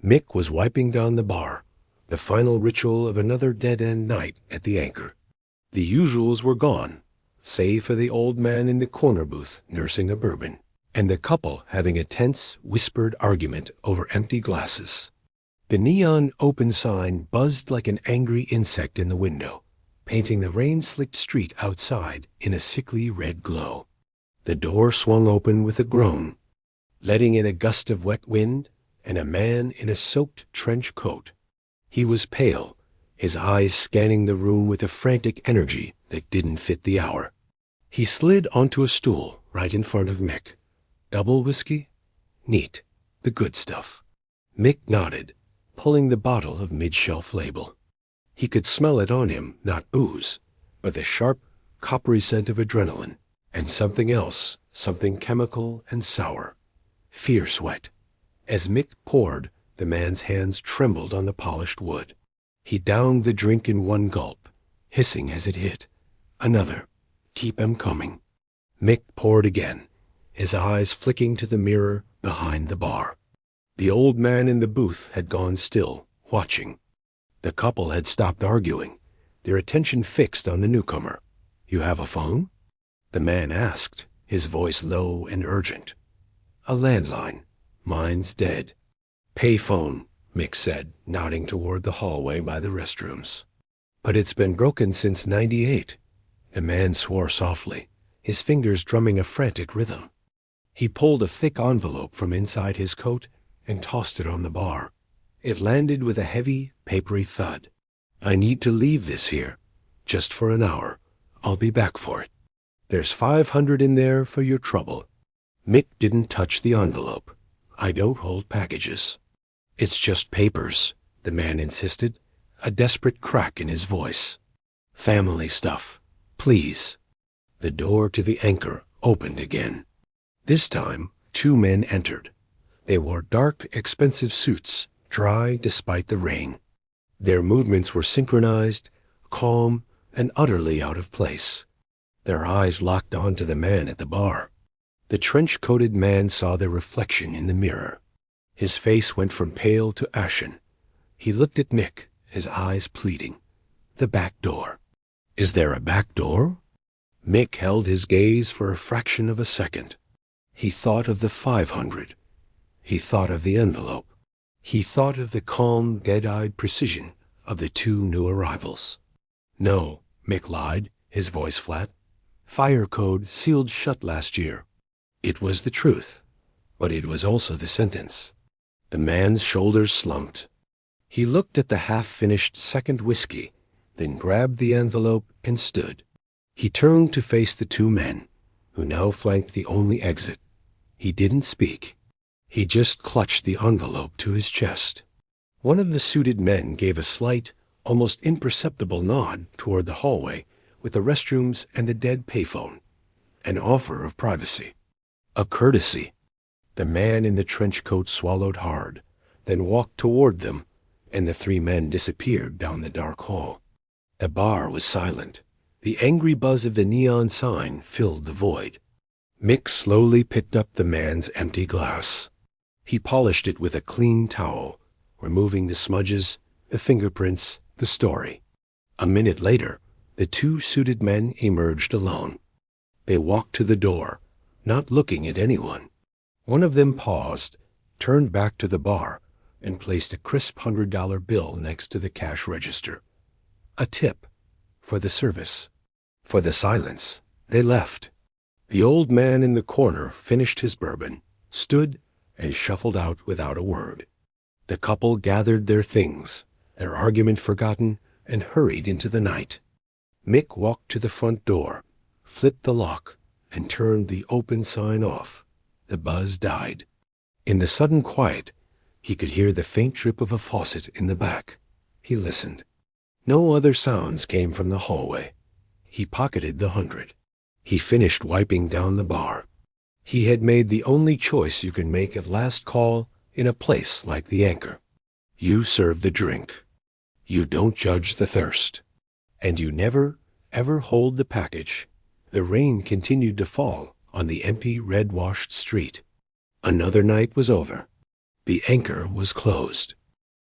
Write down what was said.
Mick was wiping down the bar, the final ritual of another dead-end night at the Anchor. The usuals were gone, save for the old man in the corner booth nursing a bourbon, and the couple having a tense, whispered argument over empty glasses. The neon open sign buzzed like an angry insect in the window, painting the rain-slicked street outside in a sickly red glow. The door swung open with a groan, letting in a gust of wet wind and a man in a soaked trench coat. He was pale, his eyes scanning the room with a frantic energy that didn't fit the hour. He slid onto a stool right in front of Mick. Double whiskey? Neat. The good stuff. Mick nodded, pulling the bottle of mid-shelf label. He could smell it on him, not booze, but the sharp, coppery scent of adrenaline, and something else, something chemical and sour. Fear sweat. As Mick poured, the man's hands trembled on the polished wood. He downed the drink in one gulp, hissing as it hit. Another. Keep 'em coming. Mick poured again, his eyes flicking to the mirror behind the bar. The old man in the booth had gone still, watching. The couple had stopped arguing, their attention fixed on the newcomer. "You have a phone?" The man asked, his voice low and urgent. "A landline. Mine's dead." "Pay phone," Mick said, nodding toward the hallway by the restrooms. "But it's been broken since '98. The man swore softly, his fingers drumming a frantic rhythm. He pulled a thick envelope from inside his coat and tossed it on the bar. It landed with a heavy, papery thud. "I need to leave this here, just for an hour. I'll be back for it. There's $500 in there for your trouble." Mick didn't touch the envelope. "I don't hold packages." "It's just papers," the man insisted, a desperate crack in his voice. "Family stuff. Please." The door to the Anchor opened again. This time, 2 men entered. They wore dark, expensive suits, dry despite the rain. Their movements were synchronized, calm, and utterly out of place. Their eyes locked onto the man at the bar. The trench-coated man saw their reflection in the mirror. His face went from pale to ashen. He looked at Mick, his eyes pleading. "The back door." "Is there a back door?" Mick held his gaze for a fraction of a second. He thought of the $500. He thought of the envelope. He thought of the calm, dead-eyed precision of the 2 new arrivals. "No," Mick lied, his voice flat. "Fire code sealed shut last year." It was the truth, but it was also the sentence. The man's shoulders slumped. He looked at the half-finished second whiskey, then grabbed the envelope and stood. He turned to face the 2 men, who now flanked the only exit. He didn't speak. He just clutched the envelope to his chest. One of the suited men gave a slight, almost imperceptible nod toward the hallway with the restrooms and the dead payphone. An offer of privacy. A courtesy. The man in the trench coat swallowed hard, then walked toward them, and the 3 men disappeared down the dark hall. The bar was silent. The angry buzz of the neon sign filled the void. Mick slowly picked up the man's empty glass. He polished it with a clean towel, removing the smudges, the fingerprints, the story. A minute later, the 2 suited men emerged alone. They walked to the door, not looking at anyone. One of them paused, turned back to the bar, and placed a crisp $100 bill next to the cash register. A tip. For the service. For the silence. They left. The old man in the corner finished his bourbon, stood, and shuffled out without a word. The couple gathered their things, their argument forgotten, and hurried into the night. Mick walked to the front door, flipped the lock, and turned the open sign off. The buzz died. In the sudden quiet, he could hear the faint drip of a faucet in the back. He listened. No other sounds came from the hallway. He pocketed the $100. He finished wiping down the bar. He had made the only choice you can make at last call in a place like the Anchor. You serve the drink. You don't judge the thirst. And you never, ever hold the package. The rain continued to fall on the empty, red-washed street. Another night was over. The anchor was closed.